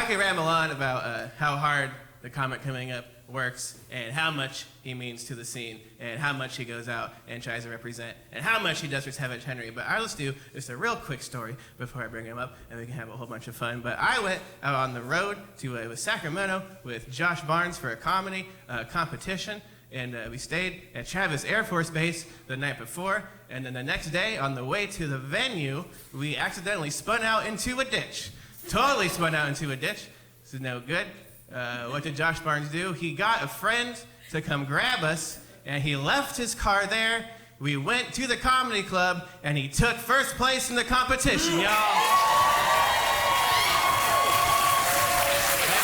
could ramble on about how hard the comic coming up works and how much he means to the scene and how much he goes out and tries to represent and how much he does for Savage Henry. But let's do just a real quick story before I bring him up and we can have a whole bunch of fun. But I went out on the road to Sacramento with Josh Barnes for a comedy competition. And we stayed at Travis Air Force Base the night before. And then the next day, on the way to the venue, we accidentally spun out into a ditch. Totally spun out into a ditch. This is no good. What did Josh Barnes do? He got a friend to come grab us, and he left his car there. We went to the comedy club, and he took first place in the competition, y'all. That's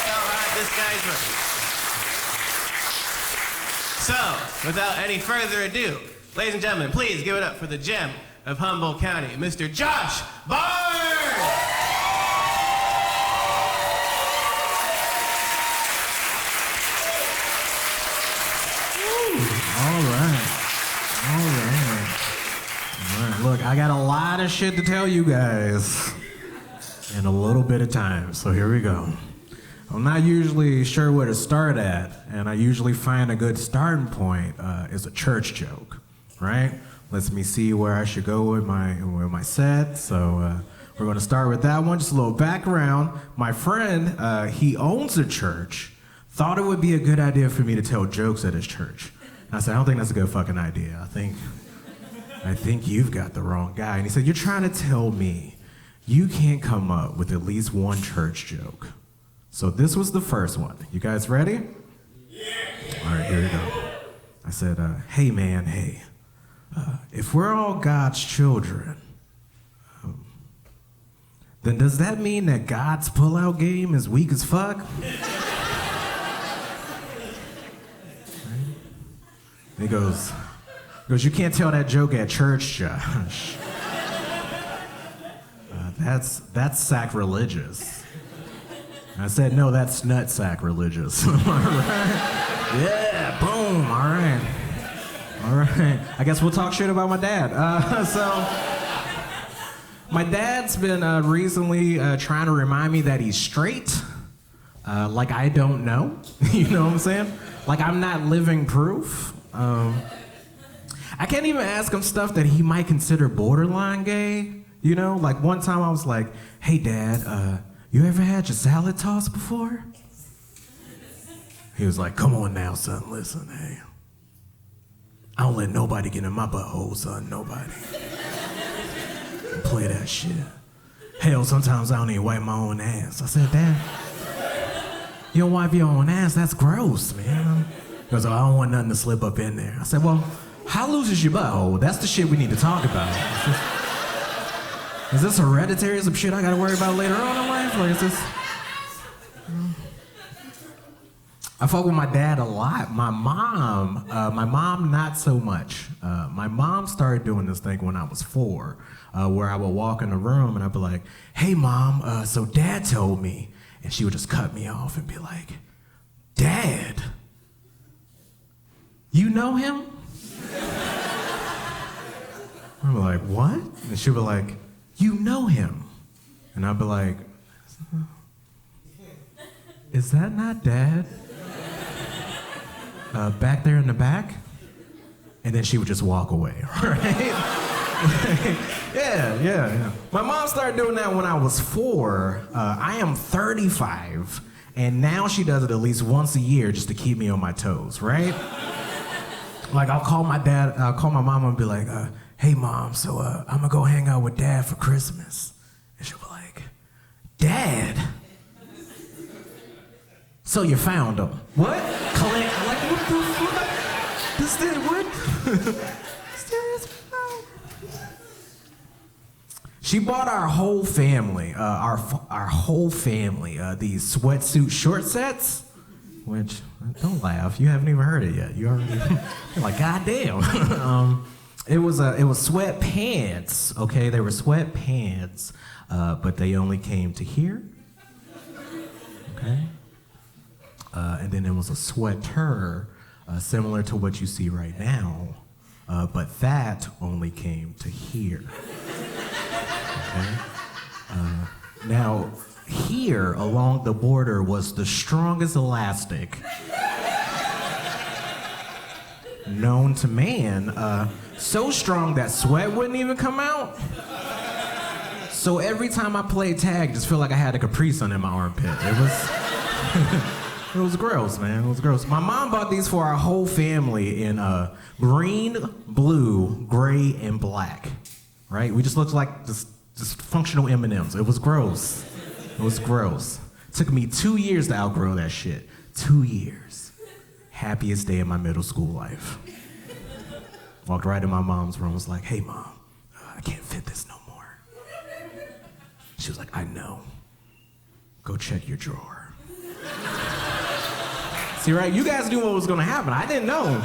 how hard this guy's working. So, without any further ado, ladies and gentlemen, please give it up for the gem of Humboldt County, Mr. Josh Barnes! All right. Look, I got a lot of shit to tell you guys in a little bit of time, so here we go. I'm not usually sure where to start at, and I usually find a good starting point is a church joke, right? Lets me see where I should go with my set, so we're gonna start with that one. Just a little background. My friend, he owns a church, thought it would be a good idea for me to tell jokes at his church. I said, I don't think that's a good fucking idea. I think you've got the wrong guy. And he said, you're trying to tell me you can't come up with at least one church joke. So this was the first one. You guys ready? Yeah. All right, here we go. I said, hey man, hey. If we're all God's children, then does that mean that God's pullout game is weak as fuck? He goes, you can't tell that joke at church, Josh. That's sacrilegious. I said, no, that's nut sacrilegious. All right. Yeah, boom, all right. I guess we'll talk shit about my dad. So, my dad's been recently trying to remind me that he's straight. Like I don't know, you know what I'm saying? Like I'm not living proof. I can't even ask him stuff that he might consider borderline gay. You know, like one time I was like, hey dad, you ever had your salad tossed before? He was like, come on now, son, listen, hey. I don't let nobody get in my butthole, son, nobody. Don't play that shit. Hell, sometimes I don't even wipe my own ass. I said, Dad, you don't wipe your own ass, that's gross, man. He goes, oh, I don't want nothing to slip up in there. I said, well, how loose is your butthole? That's the shit we need to talk about. Is this hereditary? Some shit I gotta worry about later on in life? Or is this... I fuck with my dad a lot. My mom not so much. My mom started doing this thing when I was 4, where I would walk in the room and I'd be like, hey mom, so dad told me. And she would just cut me off and be like, Dad? You know him? I'm like, what? And she'd be like, you know him. And I'd be like, is that not Dad? Back there in the back? And then she would just walk away, right? Yeah. My mom started doing that when I was 4. I am 35, and now she does it at least once a year just to keep me on my toes, right? Like I'll call my mom and be like, hey mom, so I'm gonna go hang out with dad for Christmas. And she'll be like, Dad? So you found him. What? Click. Like, what the fuck? This did what? She bought our whole family, these sweatsuit short sets. Which, don't laugh, you haven't even heard it yet. You're like, God damn. It was sweatpants, okay? They were sweatpants, but they only came to here, okay? And then there was a sweater, similar to what you see right now, but that only came to here, okay? Now, here along the border was the strongest elastic known to man. So strong that sweat wouldn't even come out. So every time I played tag, I just feel like I had a Capri Sun in my armpit. It was, it was gross, man. It was gross. My mom bought these for our whole family in green, blue, gray, and black. Right? We just looked like just functional M&Ms. It was gross. It was gross. It took me 2 years to outgrow that shit. 2 years. Happiest day of my middle school life. Walked right in my mom's room, was like, hey mom, I can't fit this no more. She was like, I know. Go check your drawer. See, right, you guys knew what was gonna happen. I didn't know.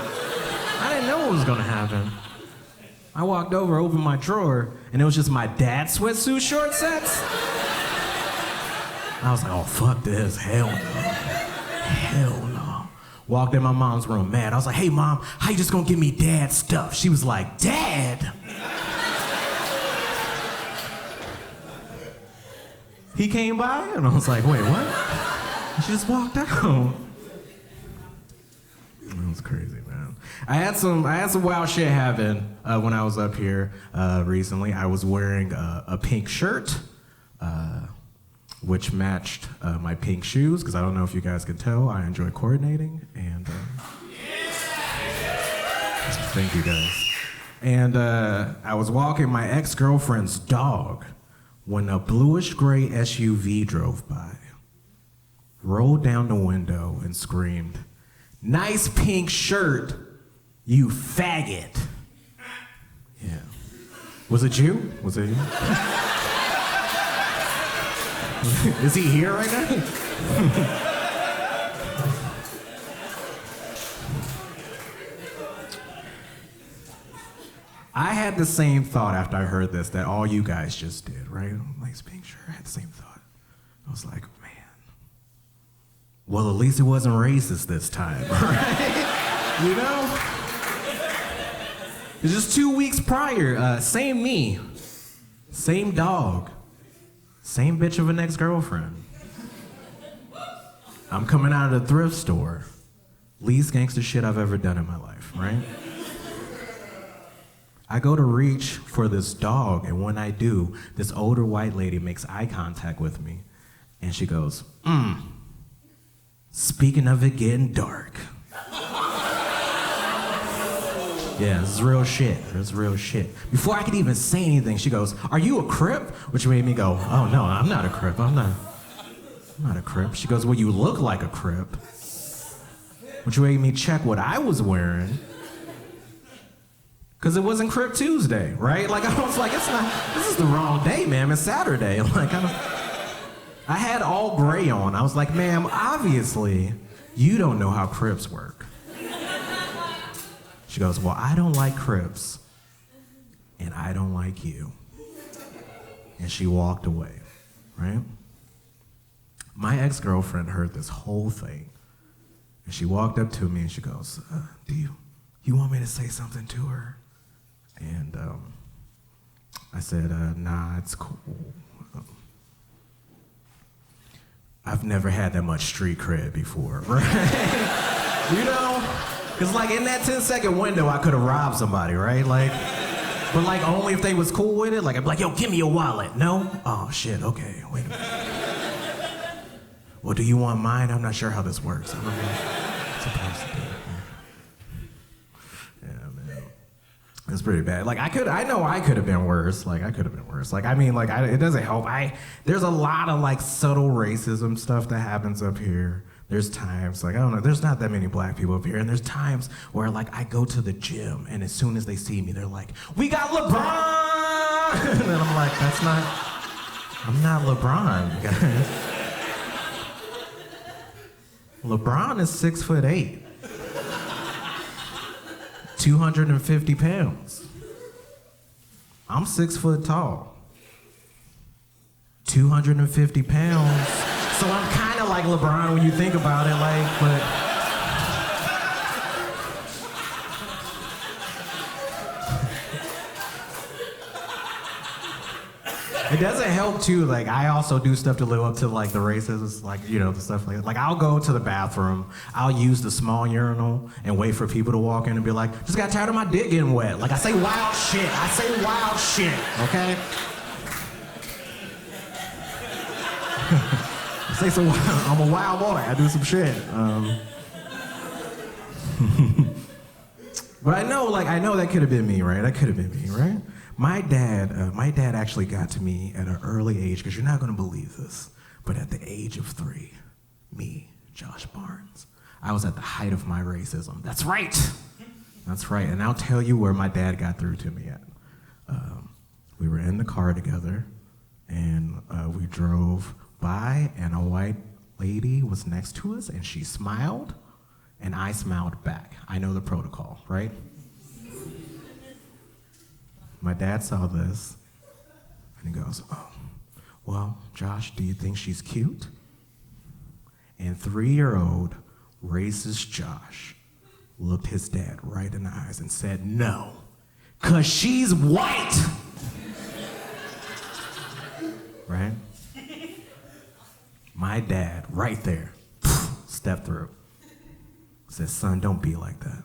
I didn't know what was gonna happen. I walked over, opened my drawer, and it was just my dad's sweatsuit short sets. I was like, oh, fuck this, hell no. Hell no. Walked in my mom's room, mad. I was like, hey mom, how you just gonna give me dad's stuff? She was like, Dad? He came by, and I was like, wait, what? And she just walked out. That was crazy, man. I had some wild shit happen when I was up here recently. I was wearing a pink shirt, which matched my pink shoes, because I don't know if you guys can tell, I enjoy coordinating, and thank you guys. And I was walking my ex-girlfriend's dog when a bluish gray SUV drove by, rolled down the window and screamed, "Nice pink shirt, you faggot." Yeah. Was it you? Was it you? Is he here right now? I had the same thought after I heard this that all you guys just did, right? Nice pink shirt. I had the same thought. I was like, man. Well, at least it wasn't racist this time, right? You know? It was just 2 weeks prior, same me, same dog. Same bitch of an ex-girlfriend. I'm coming out of the thrift store. Least gangster shit I've ever done in my life, right? I go to reach for this dog, and when I do, this older white lady makes eye contact with me, and she goes, speaking of it getting dark. Yeah, this is real shit. It's real shit. Before I could even say anything, she goes, "Are you a Crip?" Which made me go, "Oh no, I'm not a Crip. I'm not a Crip." She goes, "Well, you look like a Crip." Which made me check what I was wearing. Cause it wasn't Crip Tuesday, right? Like I was like, this is the wrong day, ma'am. It's Saturday. Like I had all gray on. I was like, ma'am, obviously you don't know how Crips work. She goes, well, I don't like Crips, and I don't like you. And she walked away, right? My ex-girlfriend heard this whole thing, and she walked up to me and she goes, do you want me to say something to her? And I said, nah, it's cool. I've never had that much street cred before, right? You know? Because, like, in that 10-second window, I could have robbed somebody, right? Like, but, like, only if they was cool with it. Like, I'd be like, yo, give me your wallet. No? Oh, shit, okay, wait a minute. Well, do you want mine? I'm not sure how this works. I don't know what I'm supposed to do. Yeah, man. It's pretty bad. Like, I know I could have been worse. Like, I could have been worse. Like, I mean, like, it doesn't help. There's a lot of, like, subtle racism stuff that happens up here. There's times, like, I don't know, there's not that many black people up here, and there's times where, like, I go to the gym, and as soon as they see me, they're like, we got LeBron! And then I'm like, I'm not LeBron, guys. LeBron is 6'8", 250 pounds. I'm 6 foot tall, 250 pounds. So I'm kind of like LeBron when you think about it, like, but. It doesn't help too. Like I also do stuff to live up to like the races, like the stuff like I'll go to the bathroom, I'll use the small urinal and wait for people to walk in and be like, just got tired of my dick getting wet. Like I say wild shit. Okay. I'm a wild boy. I do some shit. But I know that could have been me, right? That could have been me, right? My dad actually got to me at an early age, because you're not gonna believe this, but at the age of 3, me, Josh Barnes, I was at the height of my racism. That's right. And I'll tell you where my dad got through to me at. We were in the car together, and we drove by, and a white lady was next to us, and she smiled, and I smiled back. I know the protocol, right? My dad saw this, and he goes, oh, well, Josh, do you think she's cute? And 3-year-old racist Josh looked his dad right in the eyes and said, no, 'cause she's white. Right? My dad, right there, stepped through, said, son, don't be like that.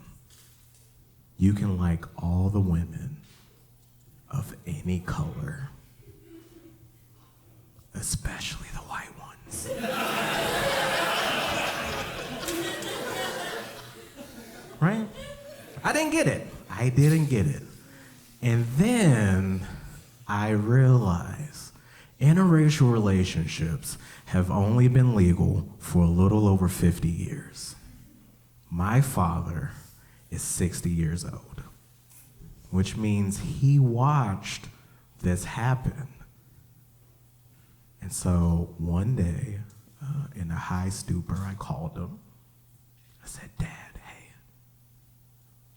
You can like all the women of any color, especially the white ones. Right? I didn't get it. And then I realized interracial relationships have only been legal for a little over 50 years. My father is 60 years old, which means he watched this happen. And so one day, in a high stupor, I called him. I said, Dad, hey,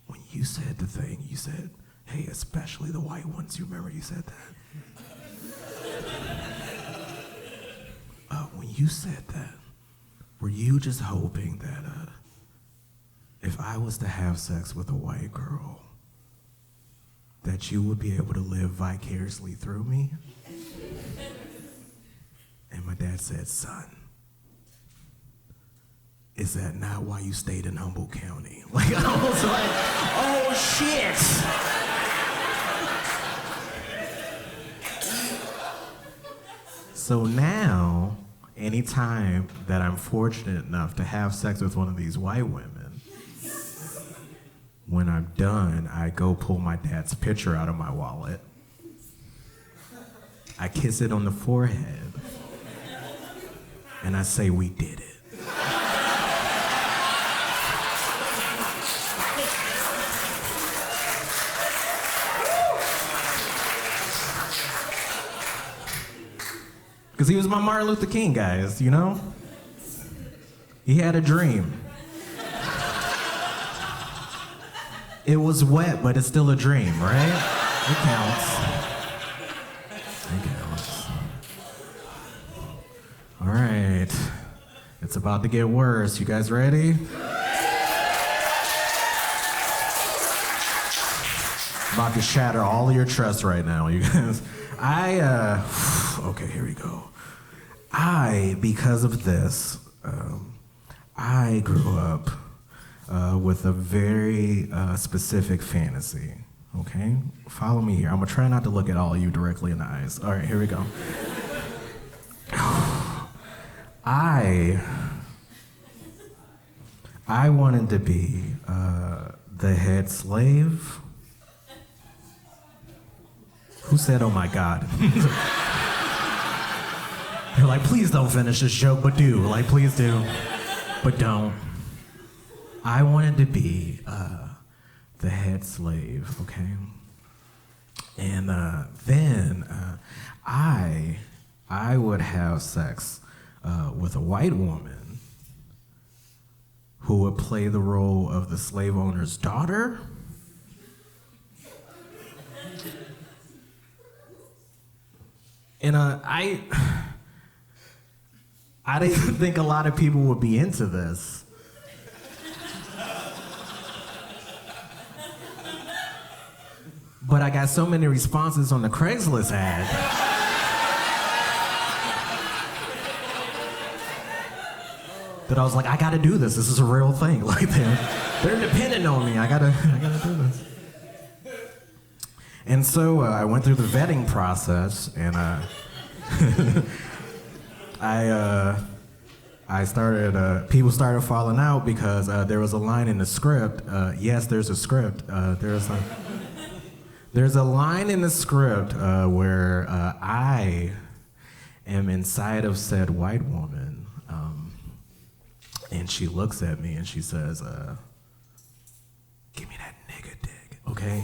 when you said the thing, you said, hey, especially the white ones, you remember you said that? When you said that, were you just hoping that if I was to have sex with a white girl, that you would be able to live vicariously through me? And my dad said, son, is that not why you stayed in Humboldt County? Like, I was like, oh shit! So now, anytime that I'm fortunate enough to have sex with one of these white women, when I'm done, I go pull my dad's picture out of my wallet. I kiss it on the forehead, and I say, we did it. Because he was my Martin Luther King, guys, you know? He had a dream. It was wet, but it's still a dream, right? It counts. All right. It's about to get worse. You guys ready? About to shatter all of your trust right now, you guys. Okay, here we go. Because of this, I grew up with a very specific fantasy, okay? Follow me here. I'm gonna try not to look at all of you directly in the eyes. All right, here we go. I wanted to be the head slave. Who said, oh my God? They're like, please don't finish this joke, but do. Like, please do, but don't. I wanted to be the head slave, okay? And then I would have sex with a white woman who would play the role of the slave owner's daughter. And I didn't think a lot of people would be into this. But I got so many responses on the Craigslist ad. that I was like, I gotta do this. This is a real thing. Like they're dependent on me. I gotta do this. And so I went through the vetting process, and I started. People started falling out because there was a line in the script. Yes, there's a script. There's a line in the script where I am inside of said white woman, and she looks at me and she says, "Give me that nigga dick, okay?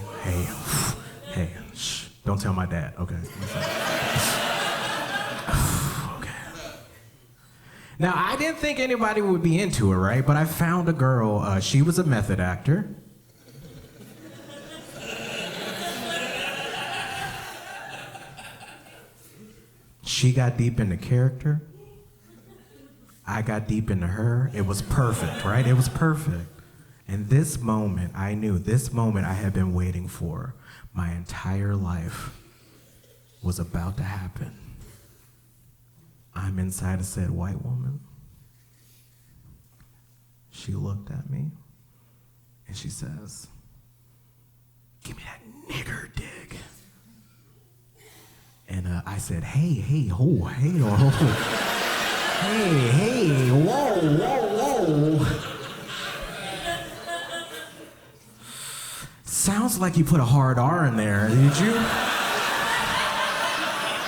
Hey, shh, don't tell my dad, okay?" Okay. Now, I didn't think anybody would be into it, right? But I found a girl. She was a method actor. She got deep into character. I got deep into her. It was perfect, right? It was perfect. And this moment, I knew this moment I had been waiting for my entire life was about to happen. I'm inside a said white woman. She looked at me and she says, "Give me that nigger dick." And I said, hey, whoa. Sounds like you put a hard R in there, did you?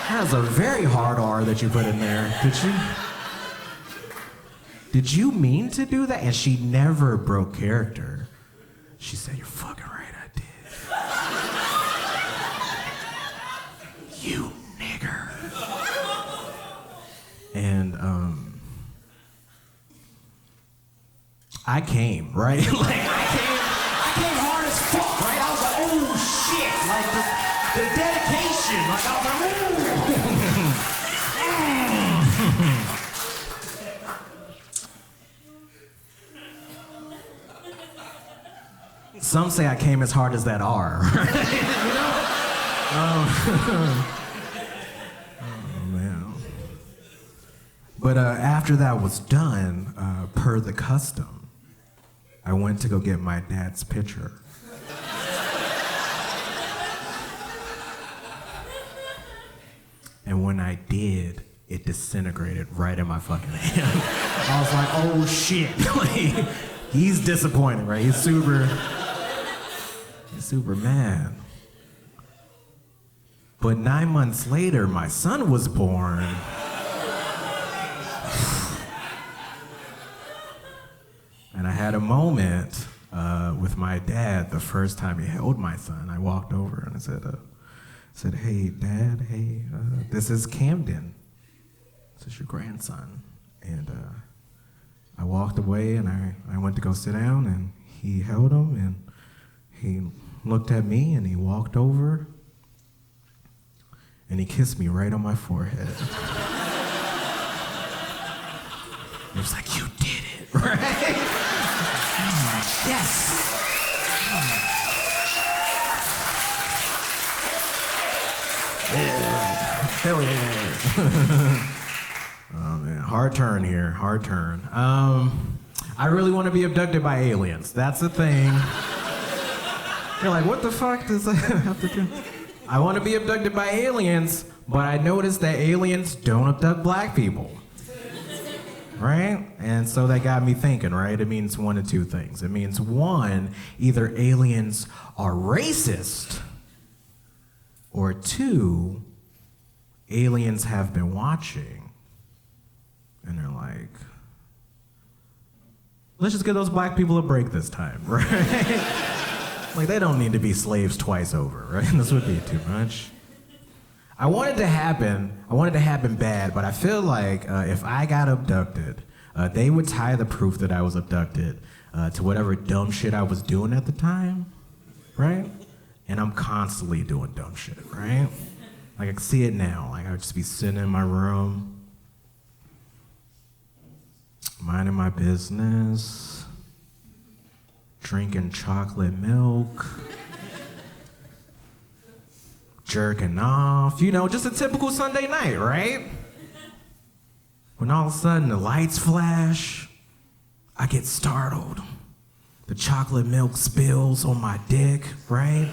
That was a very hard R that you put in there, did you? Did you mean to do that? And she never broke character. She said, "You're fucking right, I did." You nigger. And I came, right? Like I came hard as fuck, right? I was like, oh shit, like the dedication, like I was like, ooh. Some say I came as hard as that R, right? You know? Oh man. But after that was done, per the custom, I went to go get my dad's picture. And when I did, it disintegrated right in my fucking hand. I was like, oh shit. Like, he's disappointed, right? He's super mad. But 9 months later, my son was born. And I had a moment with my dad the first time he held my son. I walked over and I said, "Hey, Dad, hey, this is Camden. This is your grandson." And I walked away and I went to go sit down, and he held him and he looked at me and he walked over and he kissed me right on my forehead. He was like, "You did it," right? Yes. Yeah. Hell yeah. Oh man, hard turn here, hard turn. I really want to be abducted by aliens. That's the thing. You're like, what the fuck does that have to do? I want to be abducted by aliens, but I noticed that aliens don't abduct black people. Right? And so that got me thinking, right? It means one of two things. It means one, either aliens are racist, or two, aliens have been watching and they're like, let's just give those black people a break this time, right? Like, they don't need to be slaves twice over, right? This would be too much. I want it to happen bad, but I feel like if I got abducted, they would tie the proof that I was abducted to whatever dumb shit I was doing at the time, right? And I'm constantly doing dumb shit, right? Like, I can see it now. Like, I would just be sitting in my room, minding my business, drinking chocolate milk, jerking off, you know, just a typical Sunday night, right? When all of a sudden the lights flash, I get startled. The chocolate milk spills on my dick, right?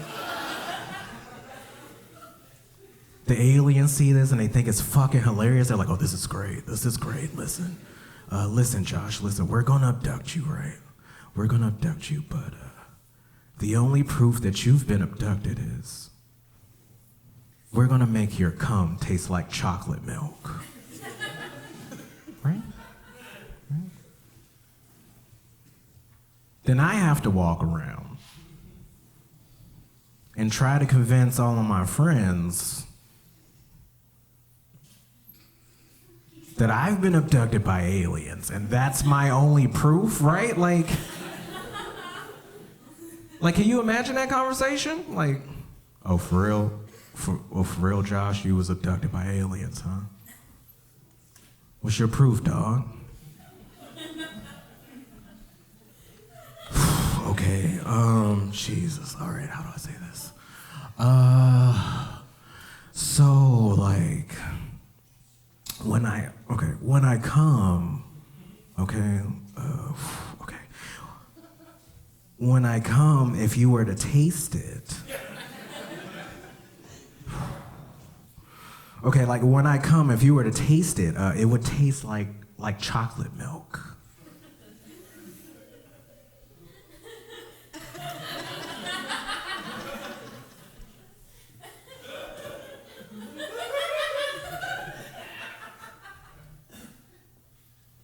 The aliens see this and they think it's fucking hilarious. They're like, oh, this is great, listen. Listen, Josh, listen, we're gonna abduct you, right? We're gonna abduct you, but the only proof that you've been abducted is we're gonna make your cum taste like chocolate milk. Right? Then I have to walk around and try to convince all of my friends that I've been abducted by aliens, and that's my only proof, right? Like, can you imagine that conversation? Like, oh, for real? For real, Josh, you was abducted by aliens, huh? What's your proof, dog? Okay, Jesus, all right, how do I say this? So, like, when I come, okay, when I come, if you were to taste it, okay, like when I come, if you were to taste it, it would taste like chocolate milk.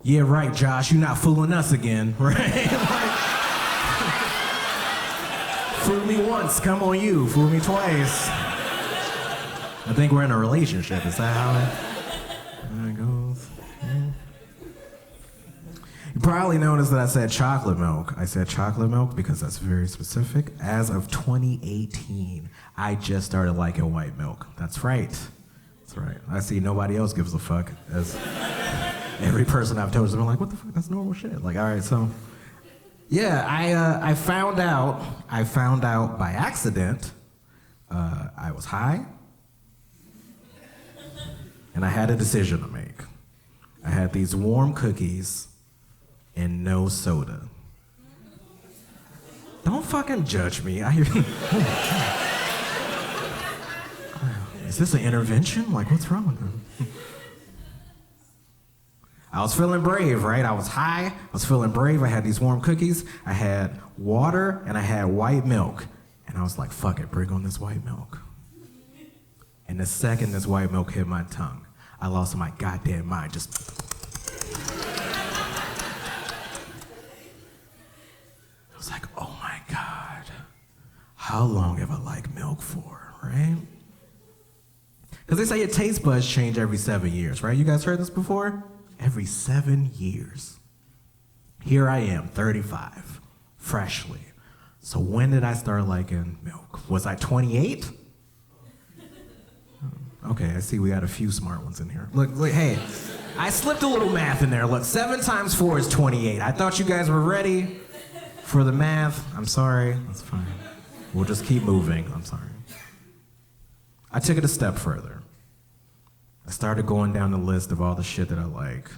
Yeah, right, Josh, you're not fooling us again, right? Fool me once, come on you, fool me twice. I think we're in a relationship, is that how it goes? Yeah. You probably noticed that I said chocolate milk. I said chocolate milk because that's very specific. As of 2018, I just started liking white milk. That's right. That's right. I see nobody else gives a fuck. As every person I've told has been like, what the fuck, that's normal shit. Like, all right, so, yeah, I found out by accident, I was high, and I had a decision to make. I had these warm cookies and no soda. Don't fucking judge me. Is this an intervention? Like, what's wrong with them? I was feeling brave, right? I was high, I was feeling brave. I had these warm cookies, I had water, and I had white milk. And I was like, fuck it, bring on this white milk. And the second this white milk hit my tongue, I lost my goddamn mind. I was like, oh my God, how long have I liked milk for, right? Because they say your taste buds change every 7 years, right? You guys heard this before? Every 7 years. Here I am, 35, freshly. So when did I start liking milk? Was I 28? Okay, I see we got a few smart ones in here. Look, hey, I slipped a little math in there. Look, 7 times 4 is 28. I thought you guys were ready for the math. I'm sorry, that's fine. We'll just keep moving, I'm sorry. I took it a step further. I started going down the list of all the shit that I like,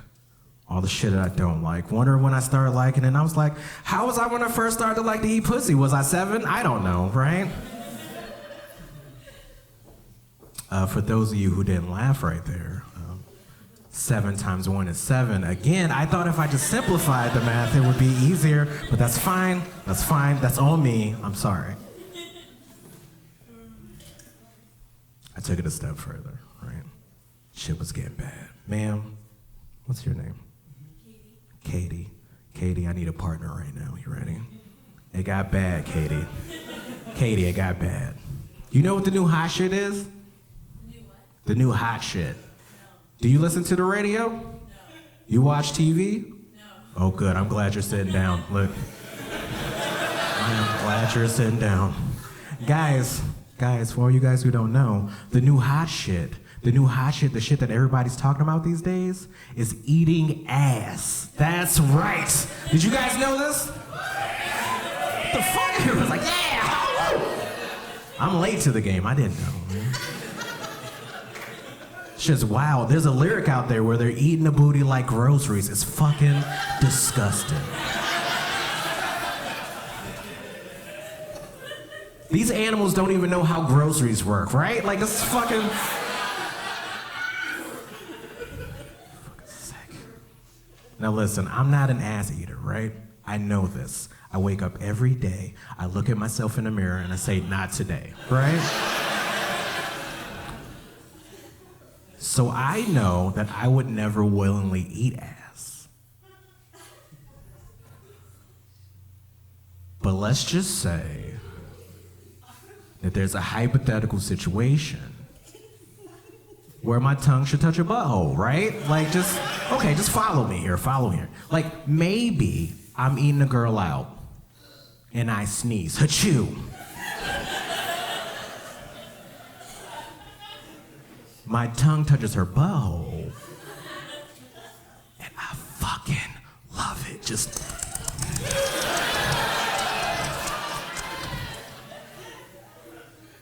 all the shit that I don't like. Wonder when I started liking it, and I was like, how was I when I first started to like to eat pussy? Was I 7? I don't know, right? For those of you who didn't laugh right there, 7 times 1 is 7. Again, I thought if I just simplified the math, it would be easier, but that's fine, that's on me, I'm sorry. I took it a step further, right? Shit was getting bad. Ma'am, what's your name? Katie. Katie, I need a partner right now. You ready? It got bad, Katie. Katie, it got bad. You know what the new hot shit is? The new what? The new hot shit. Do you listen to the radio? No. You watch TV? No. Oh, good. I'm glad you're sitting down. Look. I am glad you're sitting down. Guys, for all you guys who don't know, the new hot shit, the shit that everybody's talking about these days, is eating ass. That's right. Did you guys know this? What the fuck? It was like, yeah! I'm late to the game. I didn't know. Man. Shit's wild. There's a lyric out there where they're eating the booty like groceries. It's fucking disgusting. These animals don't even know how groceries work, right? Like, this is fucking sick. Now listen, I'm not an ass eater, right? I know this. I wake up every day, I look at myself in the mirror, and I say, not today, right? So I know that I would never willingly eat ass. But let's just say that there's a hypothetical situation where my tongue should touch a butthole, right? Like, just follow me here, Like, maybe I'm eating a girl out and I sneeze, achoo. My tongue touches her butthole, and I fucking love it.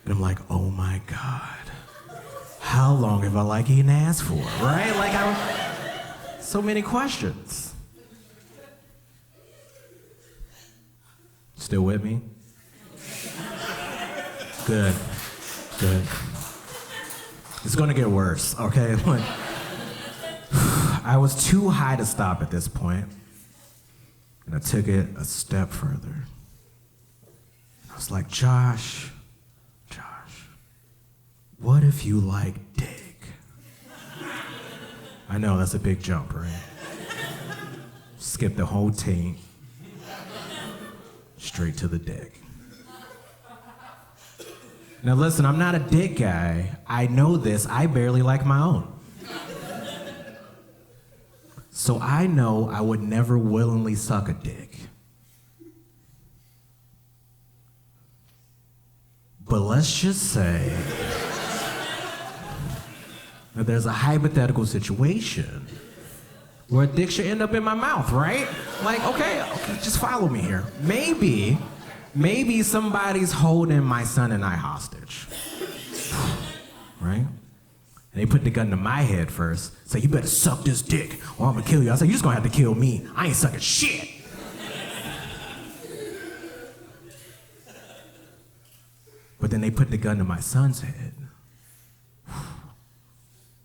And I'm like, oh my God, how long have I like eating ass for, right? Like, so many questions. Still with me? Good. It's gonna get worse, okay? I was too high to stop at this point, and I took it a step further. I was like, Josh, what if you like dick? I know, that's a big jump, right? Skip the whole taint, straight to the dick. Now listen, I'm not a dick guy. I know this, I barely like my own. So I know I would never willingly suck a dick. But let's just say that there's a hypothetical situation where a dick should end up in my mouth, right? Like, okay, just follow me here. Maybe somebody's holding my son and I hostage, right? And they put the gun to my head first, say, you better suck this dick or I'm gonna kill you. I said, you're just gonna have to kill me. I ain't sucking shit. But then they put the gun to my son's head.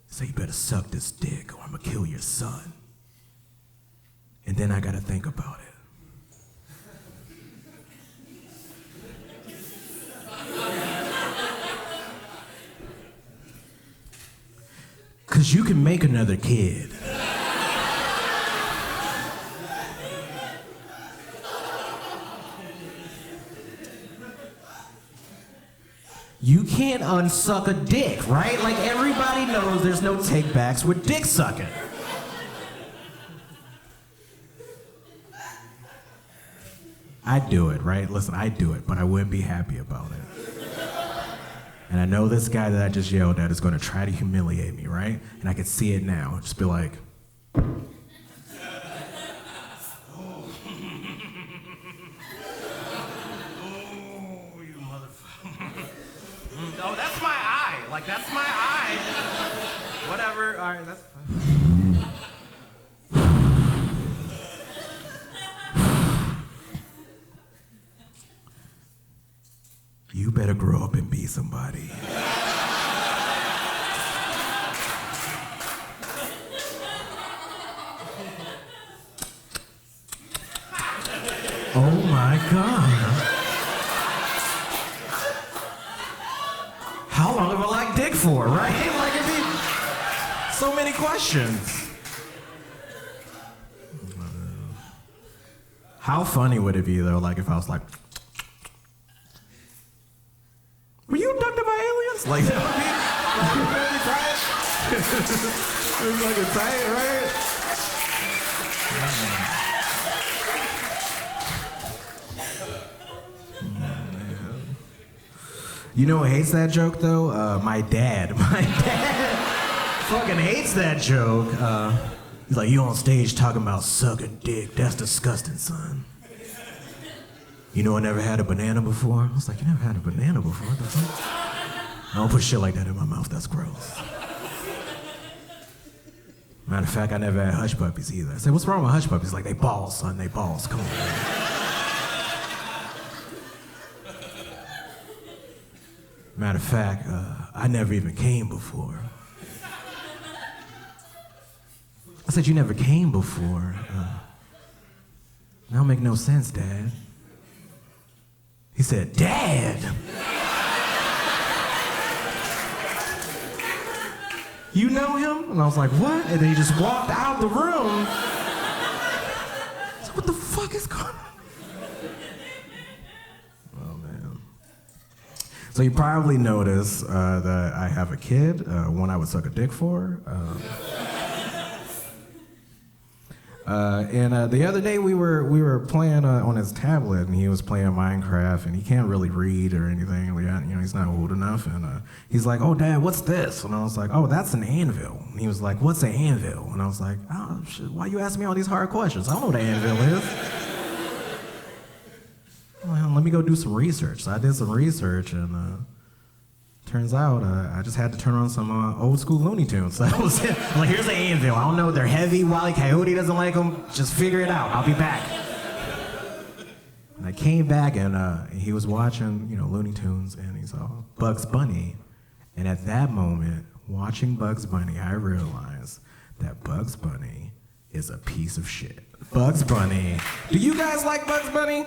Say, you better suck this dick or I'm gonna kill your son. And then I gotta think about it. Cause you can make another kid. You can't unsuck a dick, right? Like, everybody knows there's no take-backs with dick sucking. I'd do it, right? Listen, I'd do it, but I wouldn't be happy about it. And I know this guy that I just yelled at is gonna try to humiliate me, right? And I can see it now. Just be like, oh, you motherfucker. Oh, that's my eye. Like, that's my eye. Whatever. All right, that's fine. You better grow up and be somebody. Oh my God. How long have I liked dick for, right? Like, so many questions. How funny would it be though, like if I was like, were you abducted by aliens? Like, that would be tight. It was like a tight, right? You know who hates that joke though? My dad. My dad fucking hates that joke. He's like, you on stage talking about sucking dick. That's disgusting, son. You know I never had a banana before? I was like, you never had a banana before? What the fuck? I don't put shit like that in my mouth, that's gross. Matter of fact, I never had hush puppies either. I said, what's wrong with hush puppies? Like, they balls, son, they balls. Come on. Matter of fact, I never even came before. I said, you never came before. That don't make no sense, Dad. He said, Dad! You know him? And I was like, what? And then he just walked out the room. So what the fuck is going on? Oh, man. So you probably noticed that I have a kid, one I would suck a dick for. And the other day we were playing on his tablet, and he was playing Minecraft, and he can't really read or anything. He's not old enough, and he's like, "Oh, Dad, what's this?" And I was like, "Oh, that's an anvil." And he was like, "What's an anvil?" And I was like, "Oh, shit, why you asking me all these hard questions? I don't know what an anvil is." Well, let me go do some research. So I did some research, and turns out I just had to turn on some old school Looney Tunes. So that was it. I'm like, here's an anvil. I don't know, they're heavy. Wile E. Coyote doesn't like them. Just figure it out. I'll be back. And I came back, and he was watching, Looney Tunes, and he saw Bugs Bunny. And at that moment, watching Bugs Bunny, I realized that Bugs Bunny is a piece of shit. Bugs Bunny. Do you guys like Bugs Bunny?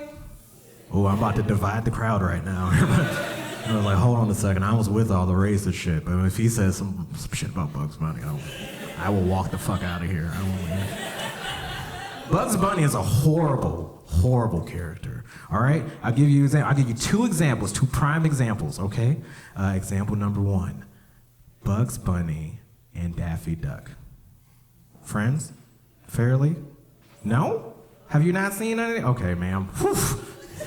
Oh, I'm about to divide the crowd right now. I was like, hold on a second, I was with all the racist shit, but if he says some shit about Bugs Bunny, I will walk the fuck out of here. Bugs Bunny is a horrible, horrible character. All right, I'll give you two examples, two prime examples. Okay, example number one: Bugs Bunny and Daffy Duck. Friends, fairly? No? Have you not seen anything? Okay, ma'am. Whew.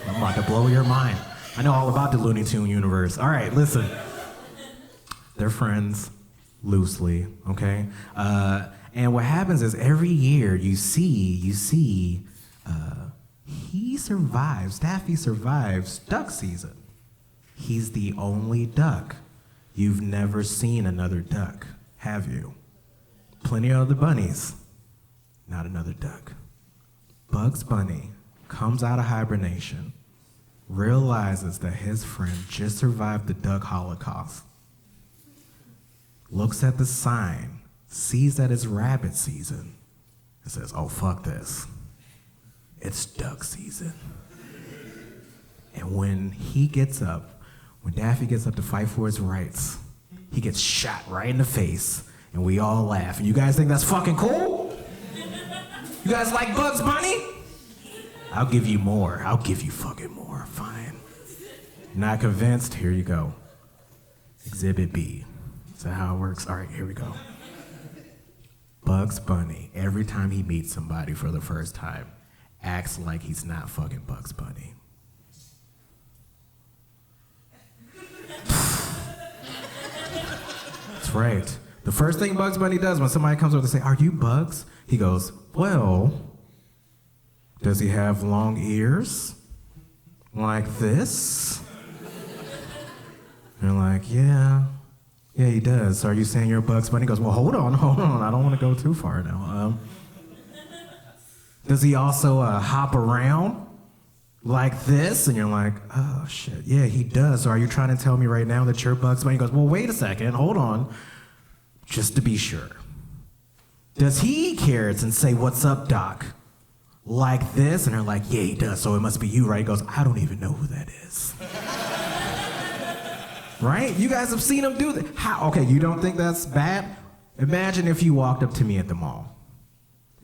I'm about to blow your mind. I know all about the Looney Tune universe. All right, listen. They're friends, loosely, okay? And what happens is every year you see, Daffy survives duck season. He's the only duck. You've never seen another duck, have you? Plenty of other bunnies, not another duck. Bugs Bunny comes out of hibernation, realizes that his friend just survived the duck holocaust, looks at the sign, sees that it's rabbit season, and says, oh, fuck this. It's duck season. And when Daffy gets up to fight for his rights, he gets shot right in the face, and we all laugh. And you guys think that's fucking cool? You guys like Bugs Bunny? I'll give you more. I'll give you fucking more. Fine. Not convinced? Here you go. Exhibit B. Is that how it works? All right, here we go. Bugs Bunny, every time he meets somebody for the first time, acts like he's not fucking Bugs Bunny. That's right. The first thing Bugs Bunny does when somebody comes over to say, are you Bugs? He goes, well, does he have long ears? Like this? They're like, yeah, he does. So are you saying you're Bugs Bunny? He goes, well, hold on. I don't want to go too far now. Does he also hop around like this? And you're like, oh, shit. Yeah, he does. So are you trying to tell me right now that you're Bugs Bunny? He goes, well, wait a second. Hold on. Just to be sure. Does he eat carrots and say, what's up, Doc? Like this? And they're like, yeah, he does. So it must be you, right? He goes, I don't even know who that is. Right? You guys have seen him do that. How? Okay, you don't think that's bad? Imagine if you walked up to me at the mall.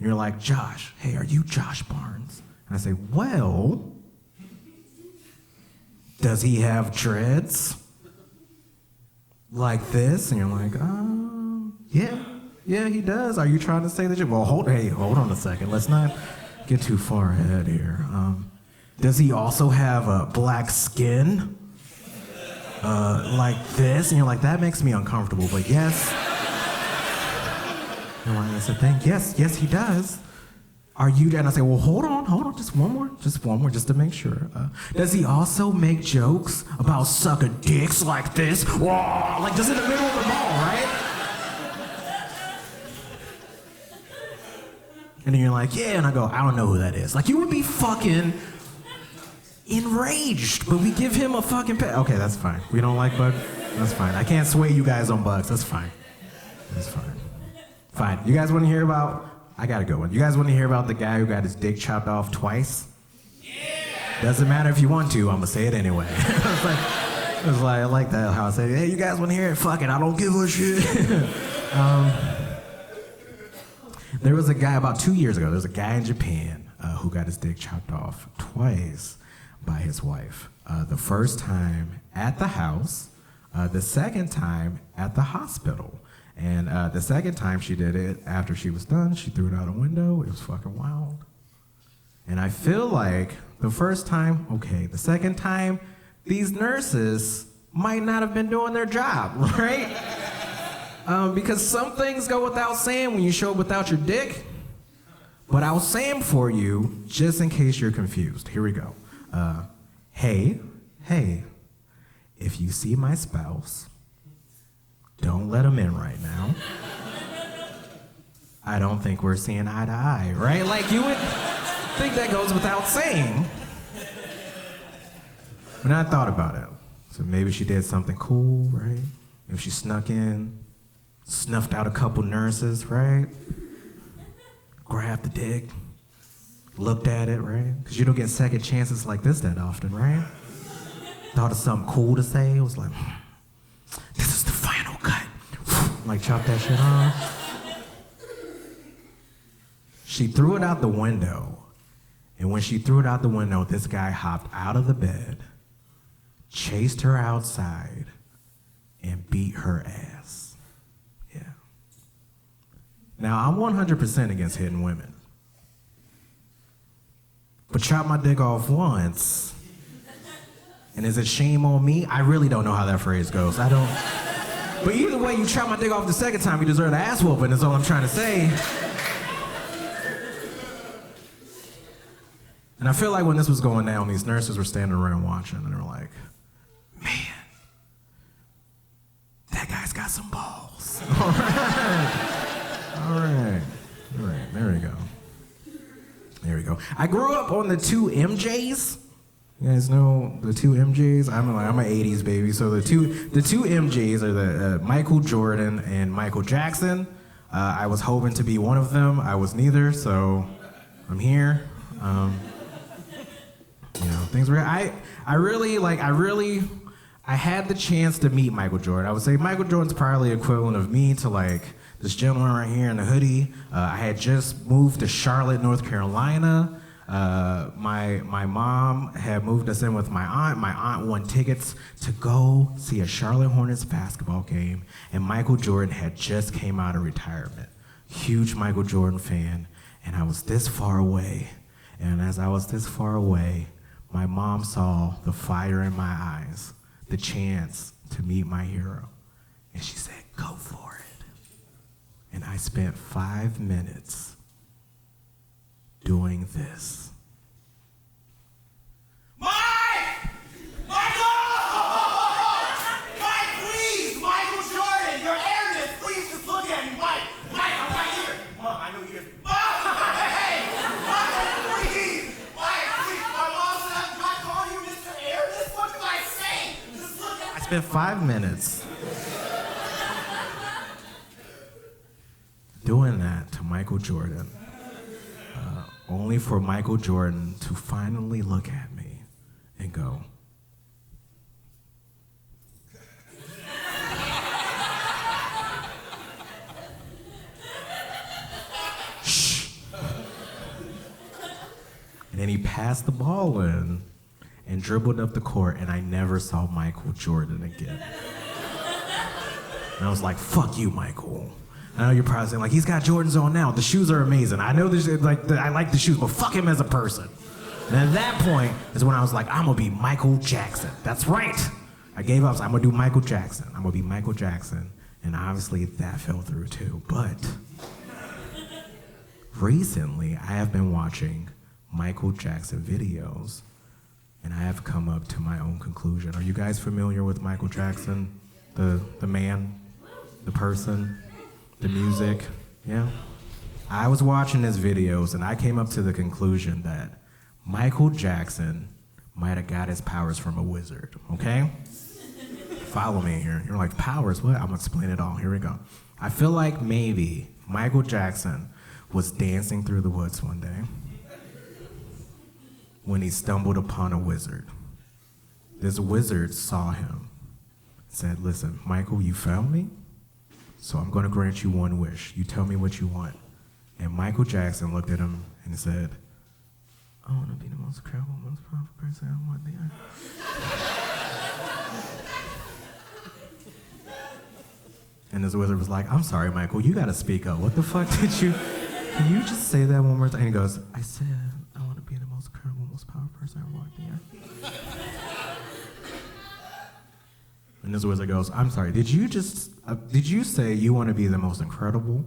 You're like, Josh, hey, are you Josh Barnes? And I say, well, does he have dreads? Like this? And you're like, yeah, he does. Are you trying to say that? Well, hold on a second. Let's not get too far ahead here. Does he also have black skin? Like this? And you're like, that makes me uncomfortable, but yes. And I said, yes, he does. Are you, and I say, well, hold on, just one more, just to make sure. Does he also make jokes about sucking dicks like this? Whoa, like just in the middle of the mall, right? And then you're like, yeah, and I go, I don't know who that is. Like, you would be fucking enraged, but we give him a fucking pet. Okay, that's fine. We don't like bugs? That's fine. I can't sway you guys on bugs. That's fine. That's fine. Fine. You guys want to hear about, I got a good one. You guys want to hear about the guy who got his dick chopped off twice? Yeah! Doesn't matter if you want to, I'm going to say it anyway. I like that how I say, hey, you guys want to hear it? Fuck it, I don't give a shit. There was a guy about 2 years ago, there was a guy in Japan who got his dick chopped off twice by his wife. The first time at the house, the second time at the hospital. And the second time she did it, after she was done, she threw it out a window. It was fucking wild. And I feel like the first time, okay, the second time, these nurses might not have been doing their job, right? Because some things go without saying when you show up without your dick. But I'll say them for you just in case you're confused. Here we go. Hey, if you see my spouse, don't let him in right now. I don't think we're seeing eye to eye, right? Like, you would think that goes without saying. But I thought about it. So maybe she did something cool, right? If she snuck in, snuffed out a couple nurses, right? Grabbed the dick, looked at it, right? Because you don't get second chances like this that often, right? Thought of something cool to say. It was like, this is the final cut. Like, chop that shit off. She threw it out the window. And when she threw it out the window, this guy hopped out of the bed, chased her outside, and beat her ass. Yeah. Now, I'm 100% against hitting women. But chop my dick off once, and is it shame on me? I really don't know how that phrase goes. I don't. But either way, you chop my dick off the second time, you deserve an ass whooping, is all I'm trying to say. And I feel like when this was going down, these nurses were standing around watching, and they were like, man, that guy's got some balls. All right. There we go. There we go. I grew up on the two MJs. You guys know the two MJs? I'm an 80s baby, so the two MJs are the Michael Jordan and Michael Jackson. I was hoping to be one of them. I was neither, so I'm here. Things were. I had the chance to meet Michael Jordan. I would say Michael Jordan's probably equivalent of me to like this gentleman right here in the hoodie. I had just moved to Charlotte, North Carolina. My mom had moved us in with my aunt. My aunt won tickets to go see a Charlotte Hornets basketball game, and Michael Jordan had just came out of retirement. Huge Michael Jordan fan, and I was this far away. And as I was this far away, my mom saw the fire in my eyes, the chance to meet my hero, and she said, go for it. And I spent 5 minutes doing this. Mike! Michael! Mike, please! Michael Jordan, you're airless. Please just look at me, Mike. Mike, I'm right here. Mom, I know you're... Hey! Mike, please! Mike, please. My mom said I'm not calling you Mr. Airless. What do I say? Just look at me. I spent 5 minutes doing that to Michael Jordan. Only for Michael Jordan to finally look at me and go, shh. And then he passed the ball in and dribbled up the court, and I never saw Michael Jordan again. And I was like, fuck you, Michael. I know you're probably saying, like, he's got Jordans on now. The shoes are amazing. I know this, I like the shoes, but fuck him as a person. And at that point is when I was like, I'm gonna be Michael Jackson. That's right. I gave up. So I'm gonna do Michael Jackson. I'm gonna be Michael Jackson. And obviously that fell through too. But recently, I have been watching Michael Jackson videos, and I have come up to my own conclusion. Are you guys familiar with Michael Jackson? The man, the person? The music, yeah? I was watching his videos and I came up to the conclusion that Michael Jackson might have got his powers from a wizard, okay? Follow me here. You're like, powers? What? I'm gonna explain it all. Here we go. I feel like maybe Michael Jackson was dancing through the woods one day when he stumbled upon a wizard. This wizard saw him, said, listen, Michael, you found me, so I'm gonna grant you one wish. You tell me what you want. And Michael Jackson looked at him and said, I wanna be the most incredible, most powerful person I want to be. And this wizard was like, I'm sorry, Michael, you gotta speak up. What the fuck did you, can you just say that one more time? And he goes, I said, I wanna be the most incredible, most powerful person I want to be. And this wizard goes, I'm sorry, did you say you wanna be the most incredible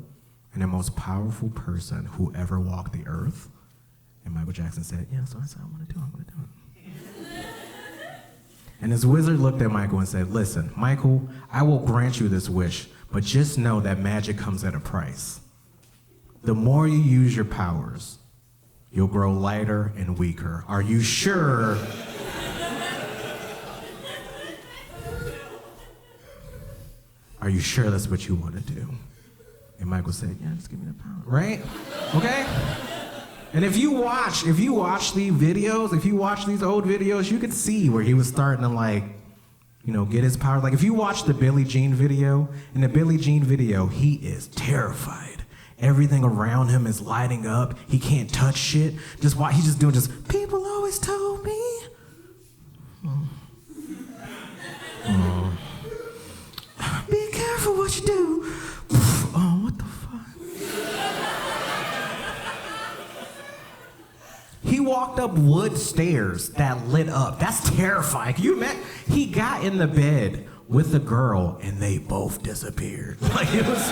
and the most powerful person who ever walked the earth? And Michael Jackson said, yeah, so I said, I'm gonna do it. And this wizard looked at Michael and said, listen, Michael, I will grant you this wish, but just know that magic comes at a price. The more you use your powers, you'll grow lighter and weaker. Are you sure? Are you sure that's what you want to do? And Michael said, yeah, just give me the power, right? Okay? And if you watch these videos, if you watch these old videos, you could see where he was starting to like, you know, get his power. Like if you watch the Billie Jean video, in the Billie Jean video, he is terrified. Everything around him is lighting up. He can't touch shit. He's just doing people always told me. Be careful what you do. Oh, what the fuck? He walked up wood stairs that lit up. That's terrifying. Can you imagine? He got in the bed with the girl and they both disappeared. Like it's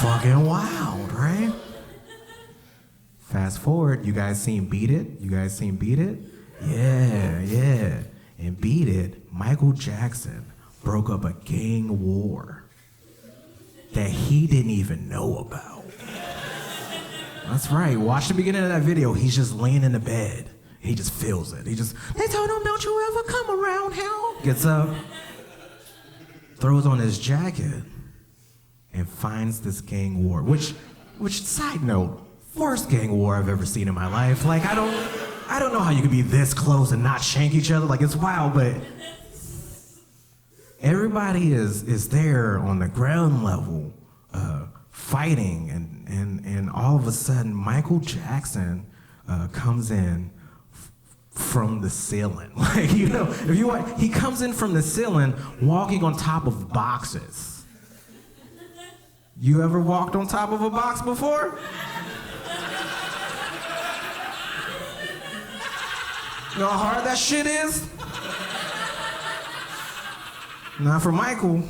fucking wild, right? Fast forward, you guys seen Beat It? Yeah. And Beat It, Michael Jackson broke up a gang war that he didn't even know about. That's right. Watch the beginning of that video. He's just laying in the bed. He just feels it. They told him, don't you ever come around hell. Gets up, throws on his jacket, and finds this gang war. Which side note, worst gang war I've ever seen in my life. Like I don't know how you can be this close and not shank each other. Like it's wild, but everybody is there on the ground level, fighting, and all of a sudden Michael Jackson comes in from the ceiling. Like, you know, he comes in from the ceiling walking on top of boxes. You ever walked on top of a box before? You know how hard that shit is? Not for Michael.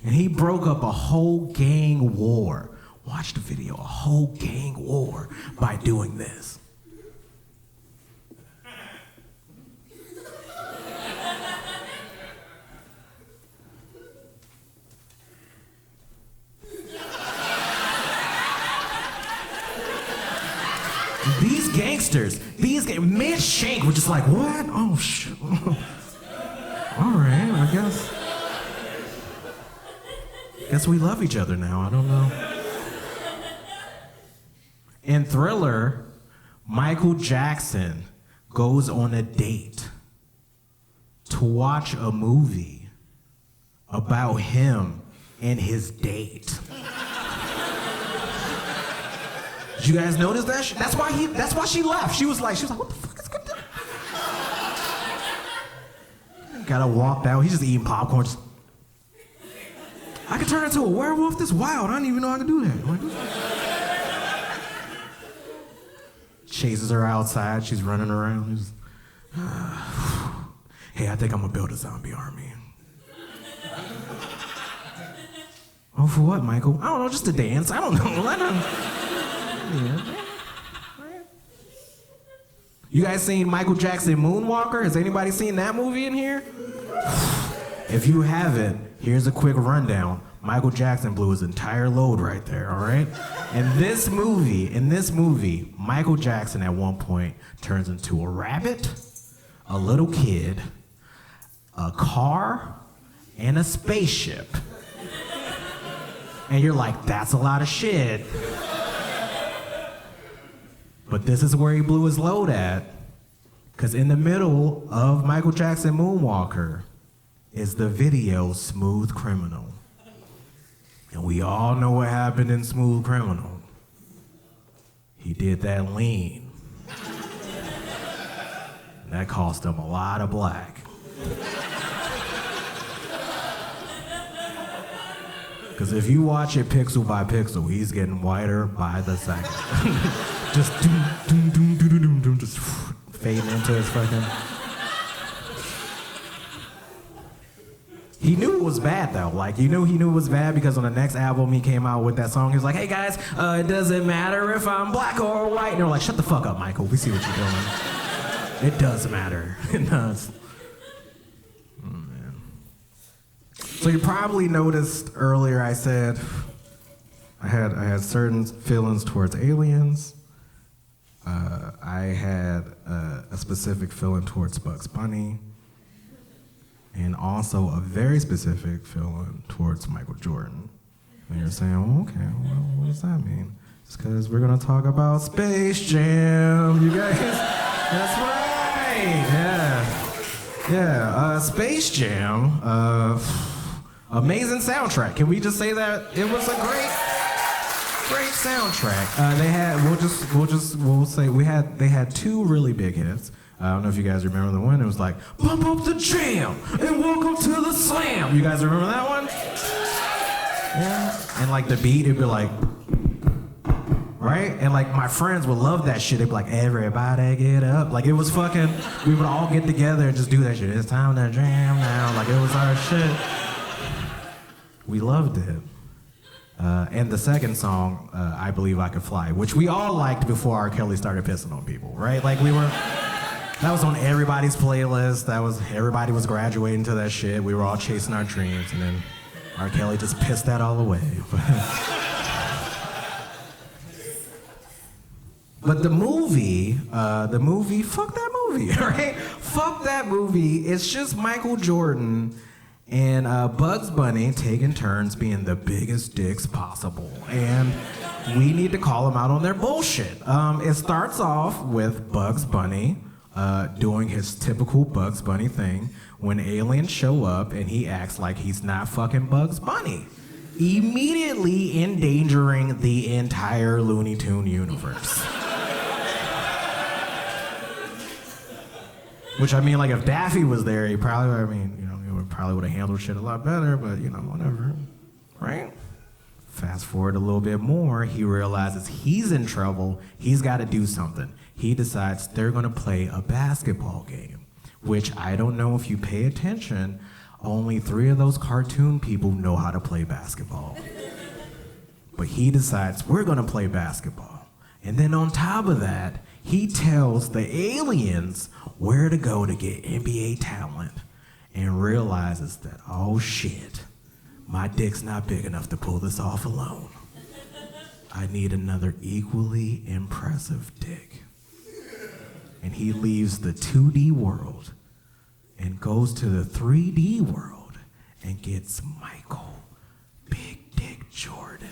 And he broke up a whole gang war. Watch the video, a whole gang war by doing this. These gangsters, mid-shake, were just like, what? Oh, shit. All right, I guess we love each other now. I don't know. In Thriller, Michael Jackson goes on a date to watch a movie about him and his date. Did you guys notice that? That's why she left. She was like, what the fuck is going on? Gotta walk out. He's just eating popcorn. I could turn into a werewolf. This wild. I didn't even know I could do that. Like, chases her outside. She's running around. Hey, I think I'm gonna build a zombie army. Oh, for what, Michael? I don't know, just to dance. I don't know. Yeah. You guys seen Michael Jackson Moonwalker? Has anybody seen that movie in here? If you haven't, here's a quick rundown. Michael Jackson blew his entire load right there, all right? In this movie, Michael Jackson at one point turns into a rabbit, a little kid, a car, and a spaceship. And you're like, that's a lot of shit. But this is where he blew his load at, because in the middle of Michael Jackson Moonwalker is the video Smooth Criminal. And we all know what happened in Smooth Criminal. He did that lean. And that cost him a lot of black. Because if you watch it pixel by pixel, he's getting whiter by the second. Just just fading into his fucking... He knew it was bad though. Like, he knew it was bad because on the next album he came out with that song. He was like, hey guys, it doesn't matter if I'm black or white. And they're like, shut the fuck up, Michael. We see what you're doing. It does matter. It does. Oh, man. So you probably noticed earlier I said I had certain feelings towards aliens. I had a specific feeling towards Bugs Bunny. And also a very specific feeling towards Michael Jordan. And you're saying, well, okay, well, what does that mean? It's because we're gonna talk about Space Jam, you guys. That's right, yeah. Space Jam, amazing soundtrack. Can we just say that? It was a great soundtrack. They had two really big hits. I don't know if you guys remember the one. It was like, bump up the jam and welcome to the slam. You guys remember that one? Yeah. And like the beat, it'd be like, right? And like my friends would love that shit. They'd be like, everybody get up. Like it was fucking, we would all get together and just do that shit. It's time to jam now. Like it was our shit. We loved it. And the second song, I Believe I Could Fly, which we all liked before R. Kelly started pissing on people, right? Like that was on everybody's playlist. Everybody was graduating to that shit. We were all chasing our dreams, and then R. Kelly just pissed that all away. But the movie, fuck that movie, right? Fuck that movie. It's just Michael Jordan and Bugs Bunny taking turns being the biggest dicks possible. And we need to call them out on their bullshit. It starts off with Bugs Bunny doing his typical Bugs Bunny thing when aliens show up and he acts like he's not fucking Bugs Bunny, immediately endangering the entire Looney Tune universe. Which, I mean, like, if Daffy was there, he probably would have handled shit a lot better, but, whatever, right? Fast forward a little bit more, he realizes he's in trouble, he's got to do something. He decides they're gonna play a basketball game, which I don't know if you pay attention, only 3 of those cartoon people know how to play basketball. But he decides we're gonna play basketball. And then on top of that, he tells the aliens where to go to get NBA talent and realizes that, oh shit, my dick's not big enough to pull this off alone. I need another equally impressive dick. And he leaves the 2D world and goes to the 3D world and gets Michael Big Dick Jordan.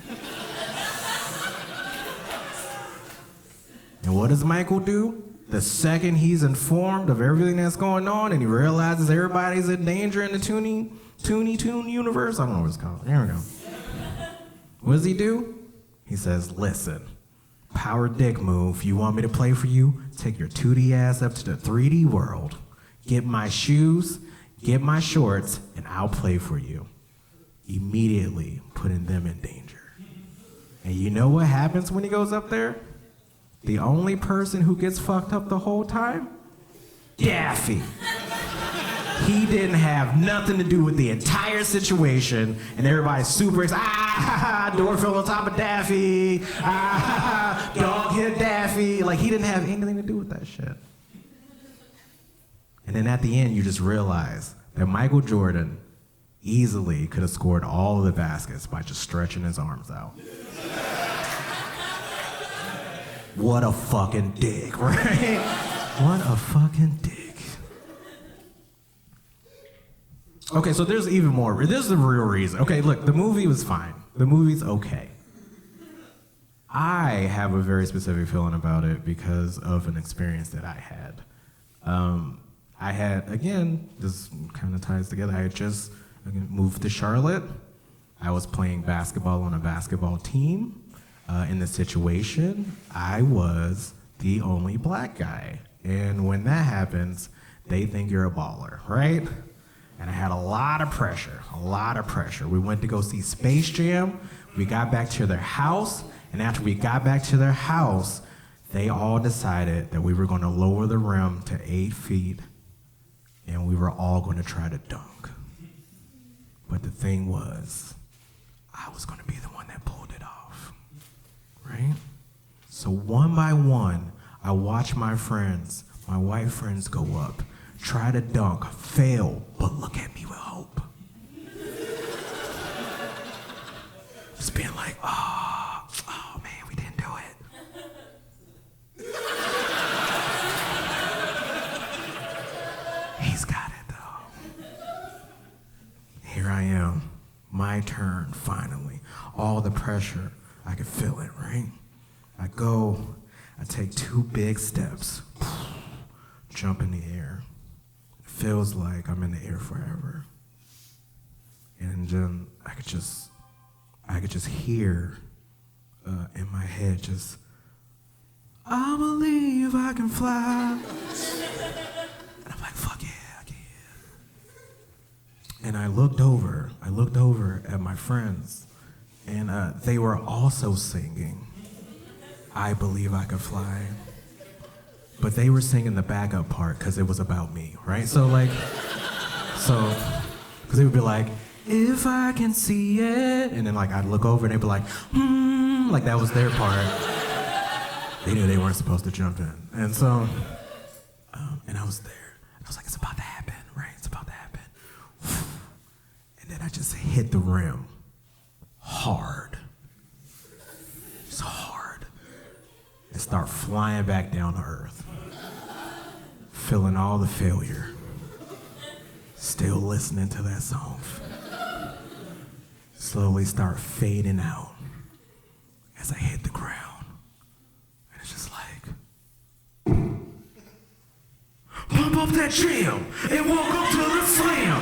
And what does Michael do? The second he's informed of everything that's going on and he realizes everybody's in danger in the Toonie Toon universe, I don't know what it's called. There we go. What does he do? He says, listen, power dick move. You want me to play for you? Take your 2D ass up to the 3D world. Get my shoes, get my shorts, and I'll play for you. Immediately putting them in danger. And you know what happens when he goes up there? The only person who gets fucked up the whole time? Daffy. He didn't have nothing to do with the entire situation, and everybody's super excited. Door fell on top of Daffy. Dog hit Daffy. Like, he didn't have anything to do with that shit. And then at the end, you just realize that Michael Jordan, easily could have scored all of the baskets by just stretching his arms out. What a fucking dick, right? What a fucking dick. Okay, so there's even more. There's the real reason. Okay, look, the movie was fine. The movie's okay. I have a very specific feeling about it because of an experience that I had. I had, again, this kind of ties together. I had just moved to Charlotte. I was playing basketball on a basketball team. In the situation, I was the only black guy. And when that happens, they think you're a baller, right? And I had a lot of pressure. We went to go see Space Jam. We got back to their house. And after we got back to their house, they all decided that we were going to lower the rim to 8 feet. And we were all going to try to dunk. But the thing was, I was going to be the one that pulled it off. Right? So one by one, I watched my friends, my white friends go up, try to dunk, fail, but look at me with hope. Just being like, oh man, we didn't do it. He's got it though. Here I am, my turn finally. All the pressure, I could feel it, right? I go, I take 2 big steps, jump in the air. It feels like I'm in the air forever. And then I could just hear in my head just, I believe I can fly. And I'm like, fuck yeah, I can. And I looked over at my friends, and they were also singing, I believe I could fly. But they were singing the backup part because it was about me, right? Because they would be like, if I can see it. And then like I'd look over and they'd be like, like that was their part. They knew they weren't supposed to jump in. And so, and I was there. I was like, it's about to happen, right? It's about to happen. And then I just hit the rim hard. Just hard. And start flying back down to earth. Feeling all the failure. Still listening to that song. Slowly start fading out as I hit the ground. And it's just like, pump up that jam and walk up to the slam.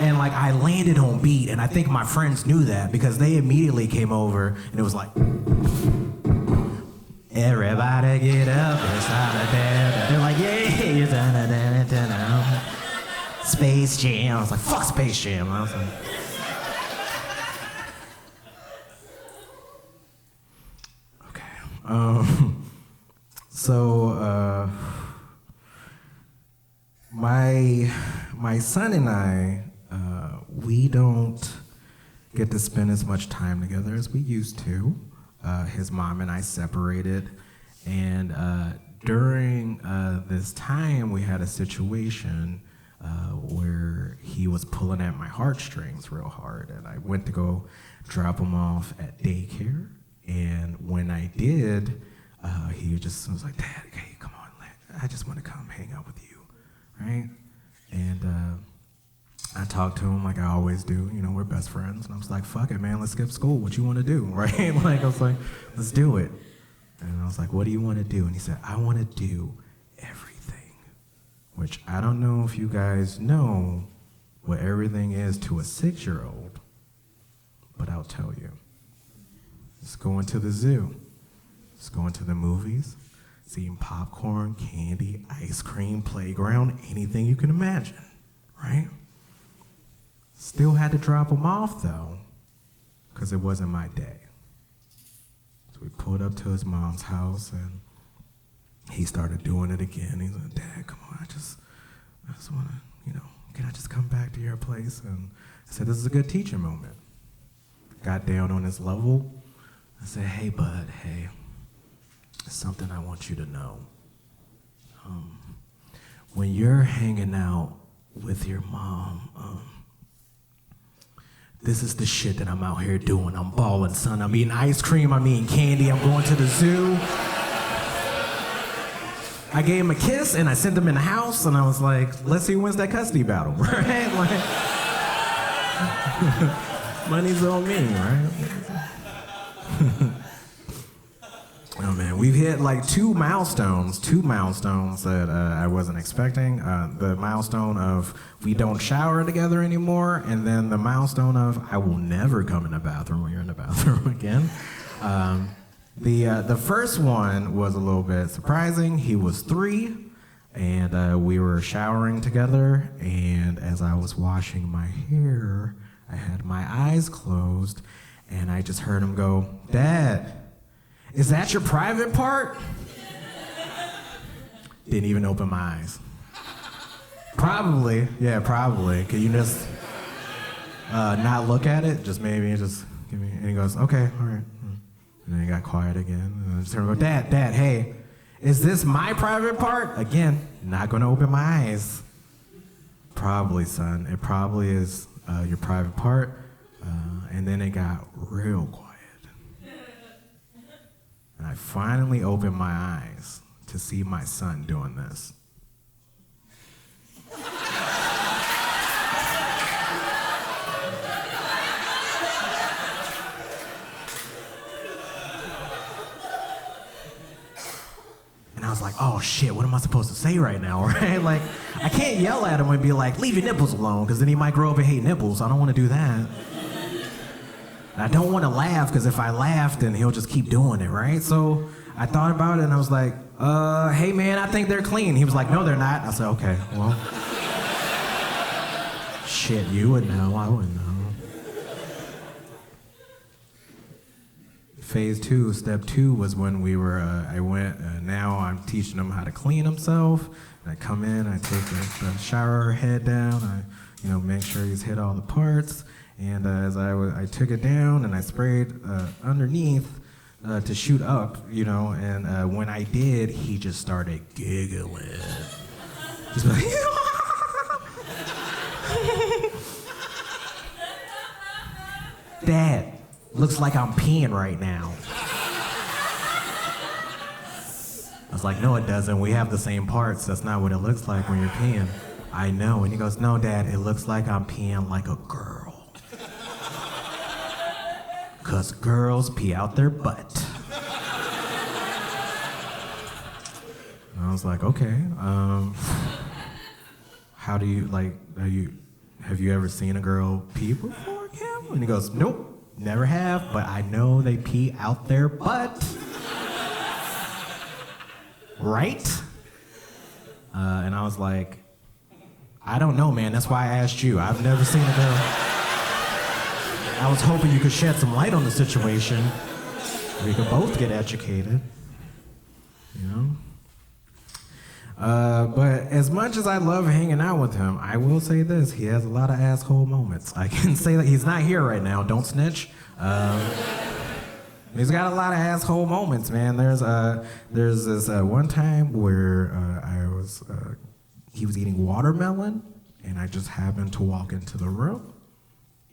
And like I landed on beat, and I think my friends knew that because they immediately came over and it was like, everybody get up, it's time to dance. They're like, yeah, you're done. Space Jam. I was like, fuck Space Jam. I was like, my son and I, we don't get to spend as much time together as we used to. His mom and I separated, and during this time, we had a situation where he was pulling at my heartstrings real hard, and I went to go drop him off at daycare. And when I did, he just was like, Dad, hey, come on, I just want to come hang out with you, right? And I talked to him like I always do, you know, we're best friends. And I was like, fuck it, man, let's skip school. What you want to do, right? Like, I was like, let's do it. And I was like, what do you want to do? And he said, I want to do everything. Which I don't know if you guys know what everything is to a 6-year-old, but I'll tell you. It's going to the zoo. It's going to the movies. It's eating popcorn, candy, ice cream, playground, anything you can imagine, right? Still had to drop him off though, because it wasn't my day. So we pulled up to his mom's house and he started doing it again. He's like, Dad, come on, I just want to, you know, can I just come back to your place? And I said, this is a good teaching moment. Got down on his level. I said, hey, bud, hey, there's something I want you to know. When you're hanging out with your mom, this is the shit that I'm out here doing. I'm balling, son. I'm eating ice cream, I'm eating candy, I'm going to the zoo. I gave him a kiss and I sent him in the house and I was like, let's see who wins that custody battle, right? Like, money's on me, right? Oh man, we've hit like two milestones that I wasn't expecting. The milestone of we don't shower together anymore, and then the milestone of I will never come in the bathroom when you're in the bathroom again. The first one was a little bit surprising. He was 3, and we were showering together, and as I was washing my hair, I had my eyes closed, and I just heard him go, "Dad, is that your private part?" Didn't even open my eyes. Probably. Could you just not look at it? Just maybe just give me. And he goes, "Okay, all right." And then he got quiet again. And I just heard him go, Dad, hey, is this my private part? Again, not gonna open my eyes. Probably, son. It probably is your private part. And then it got real quiet. And I finally opened my eyes to see my son doing this. And I was like, oh shit, what am I supposed to say right now, right? Like, I can't yell at him and be like, leave your nipples alone, because then he might grow up and hate nipples. I don't want to do that. And I don't want to laugh, because if I laugh, then he'll just keep doing it, right? So I thought about it, and I was like, hey man, I think they're clean. He was like, no, they're not. I said, okay, well. Shit, you would know, I wouldn't know. Phase 2, step 2 was when we were, I went, now I'm teaching him how to clean himself. And I come in, I take the shower head down, I make sure he's hit all the parts. And as I took it down and I sprayed underneath to shoot up, and when I did, he just started giggling. Just like, Dad, looks like I'm peeing right now. I was like, no, it doesn't. We have the same parts. That's not what it looks like when you're peeing. I know. And he goes, no, Dad, it looks like I'm peeing like a girl. Because girls pee out their butt. And I was like, okay. How do you, have you ever seen a girl pee before, Cam? And he goes, nope. Never have, but I know they pee out their butt. Right? And I was like, I don't know, man. That's why I asked you. I've never seen a girl. I was hoping you could shed some light on the situation. We could both get educated. But as much as I love hanging out with him, I will say this, he has a lot of asshole moments. I can say that he's not here right now, don't snitch. He's got a lot of asshole moments, man. There's this one time where he was eating watermelon, and I just happened to walk into the room,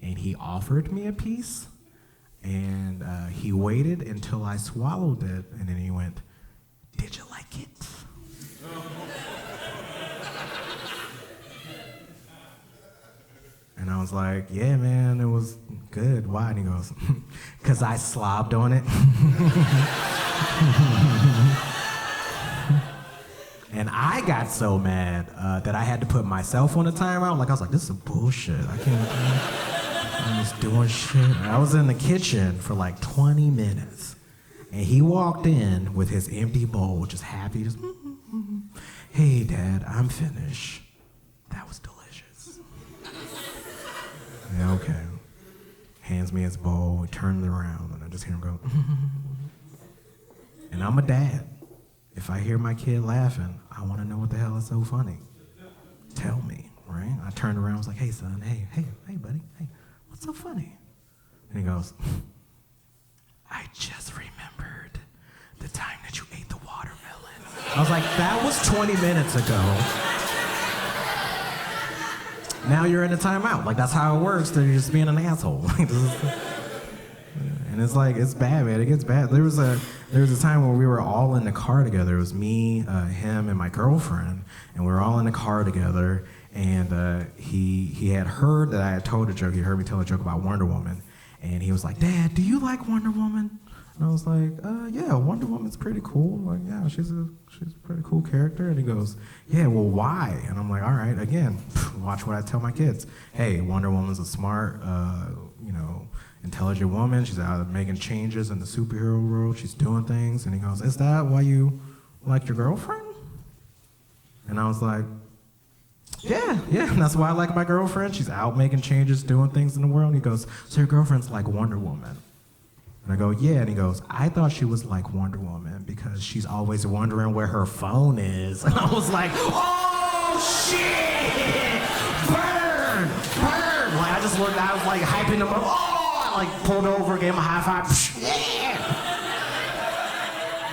and he offered me a piece, and he waited until I swallowed it, and then he went, "Did you like it?" And I was like, yeah, man, it was good. Why? And he goes, because I slobbed on it. And I got so mad that I had to put myself on a timeout. Like, I was like, this is some bullshit. I can't, I'm just doing shit. I was in the kitchen for like 20 minutes. And he walked in with his empty bowl, just happy, just, hey, Dad, I'm finished. That was delicious. Yeah, okay. Hands me his bowl, he turns it around, and I just hear him go, And I'm a dad. If I hear my kid laughing, I want to know what the hell is so funny. Tell me, right? I turned around, I was like, hey, son, hey, buddy, hey, what's so funny? And he goes, I just remembered the time that you ate the watermelon. I was like, that was 20 minutes ago. now you're in a timeout. Like, that's how it works. They're just being an asshole. And it's like, it's bad, man. It gets bad. There was a time when we were all in the car together. It was me, him, and my girlfriend, and we were all in the car together. And he had heard that I had told a joke. He heard me tell a joke about Wonder Woman, and he was like, "Dad, do you like Wonder Woman?" And I was like, "Yeah, Wonder Woman's pretty cool. Like, yeah, she's a pretty cool character." And he goes, "Yeah, well, why?" And I'm like, "All right, again, watch what I tell my kids. Hey, Wonder Woman's a smart, intelligent woman. She's out making changes in the superhero world. She's doing things." And he goes, "Is that why you like your girlfriend?" And I was like, yeah, that's why I like my girlfriend. She's out making changes, doing things in the world." And he goes, "So your girlfriend's like Wonder Woman?" And I go, "Yeah." And he goes, "I thought she was like Wonder Woman because she's always wondering where her phone is." And I was like, "Oh, shit! Burn! Burn!" Like, I just looked, I was like hyping him up. Oh, I like pulled over, gave him a high five. Yeah!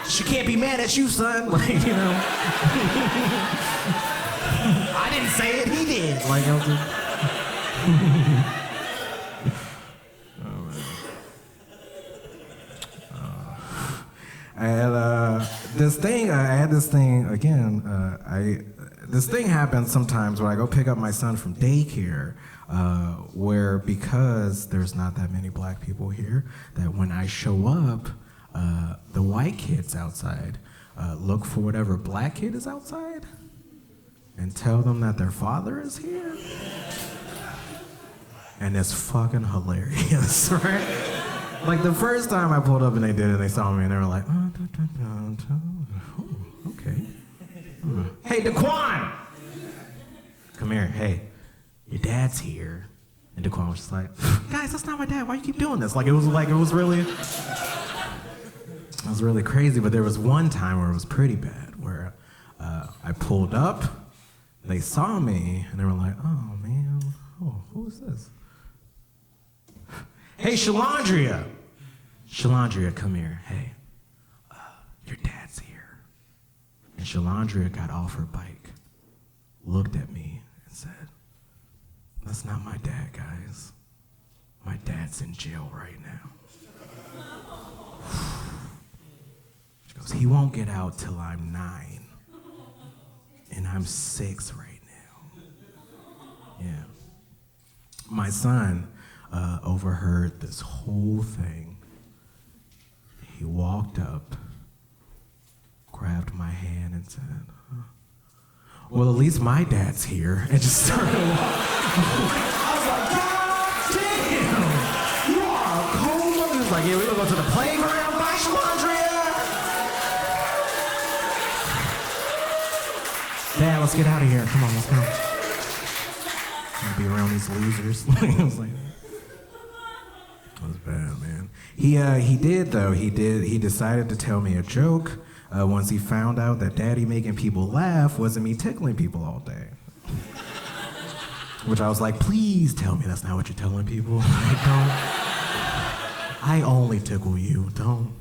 She can't be mad at you, son. Like, you know. I didn't say it, he did. Like, I was just... I had this thing again. This thing happens sometimes when I go pick up my son from daycare, where because there's not that many black people here, that when I show up, the white kids outside look for whatever black kid is outside and tell them that their father is here. And it's fucking hilarious, right? Like, the first time I pulled up and they did it, they saw me and they were like, "Oh, okay. Hey, Daquan! Come here, hey, your dad's here." And Daquan was just like, "Guys, that's not my dad. Why you keep doing this?" Like, it was really crazy. But there was one time where it was pretty bad, where I pulled up, they saw me, and they were like, "Oh, man, who is this?" "Hey, Shalandria, come here. Hey, your dad's here." And Shalandria got off her bike, looked at me, and said, "That's not my dad, guys. My dad's in jail right now." She goes, "He won't get out till I'm 9, and I'm 6 right now." Yeah. My son overheard this whole thing. He walked up, grabbed my hand, and said, "Well, at least my dad's here," and just started walking. I was like, "God damn! You are a cold one." He was like, "Yeah, we're gonna go to the playground, bye, Shalandria." "Dad, let's get out of here. Come on, let's go. I'll be around these losers." I was like, that was bad, man. He decided to tell me a joke once he found out that Daddy making people laugh wasn't me tickling people all day. Which I was like, "Please tell me that's not what you're telling people. Like, don't. I only tickle you, don't."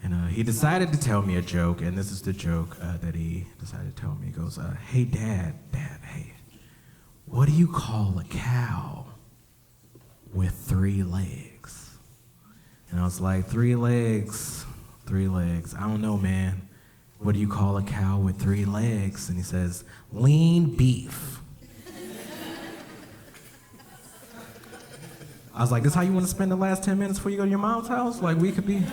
And he decided to tell me a joke, and this is the joke that he decided to tell me. He goes, "Hey, Dad, hey, what do you call a cow with 3 legs?" And I was like, 3 legs. I don't know, man. What do you call a cow with 3 legs? And he says, "Lean beef." I was like, "This how you want to spend the last 10 minutes before you go to your mom's house? Like, we could be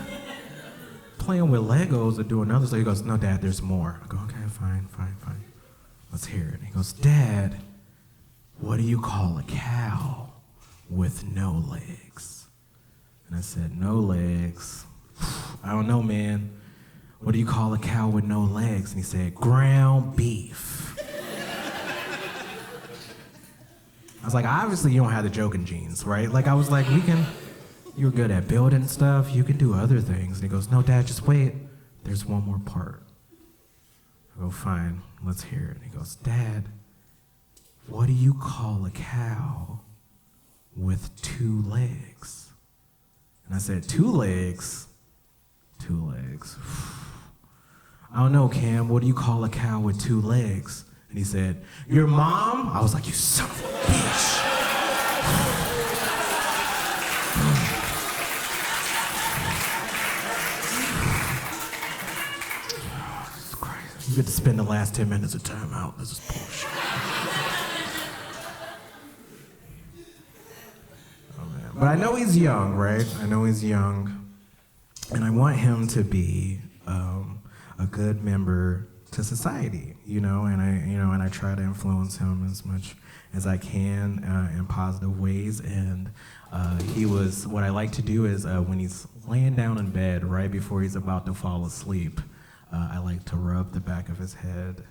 playing with Legos or doing other." So he goes, "No, Dad, there's more." I go, "Okay, fine. Let's hear it." And he goes, "Dad, what do you call a cow with no legs?" And I said, "No legs. I don't know, man. What do you call a cow with no legs?" And he said, "Ground beef." I was like, obviously you don't have the joking genes, right? Like, I was like, you're good at building stuff, you can do other things. And he goes, "No, Dad, just wait. There's one more part." I go, "Fine, let's hear it." And he goes, "Dad, what do you call a cow with 2 legs?" And I said, 2 legs? 2 legs. I don't know, Cam, what do you call a cow with 2 legs? And he said, your mom? I was like, you son of a bitch. You get to spend the last 10 minutes of time out. This is bullshit. Oh, man. But I know he's young, right? I know he's young. And I want him to be a good member to society, and I try to influence him as much as I can in positive ways. And what I like to do is when he's laying down in bed right before he's about to fall asleep, I like to rub the back of his head,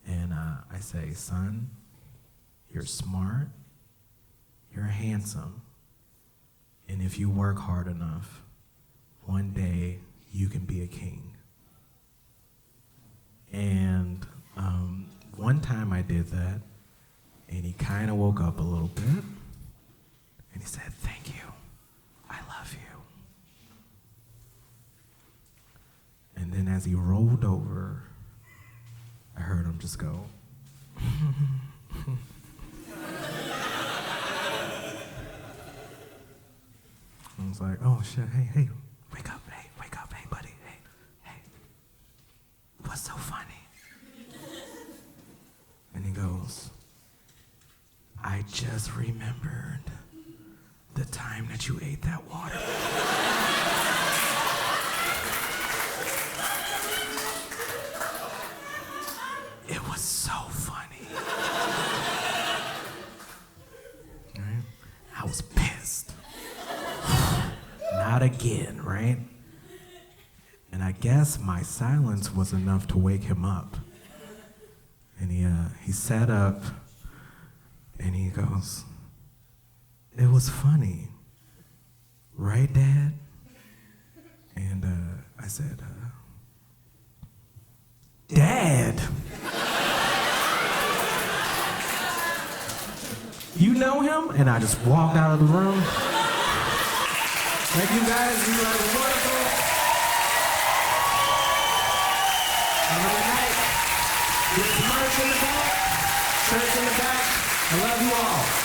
and I say, son, you're smart, you're handsome, and if you work hard enough, one day you can be a king. And one time I did that, and he kind of woke up a little bit, and he said, thank you, I love you. And then as he rolled over, I heard him just go. I was like, oh shit, hey, wake up, hey buddy, hey. What's so funny? And he goes, I just remembered the time that you ate that water. It was so funny. Right? I was pissed. Not again, right? And I guess my silence was enough to wake him up. And he sat up and he goes, it was funny, right, Dad? And I said, Dad! You know him? And I just walked out of the room. Thank you guys, you guys are wonderful. Have a good night. Get some merch in the back, shirts in the back. I love you all.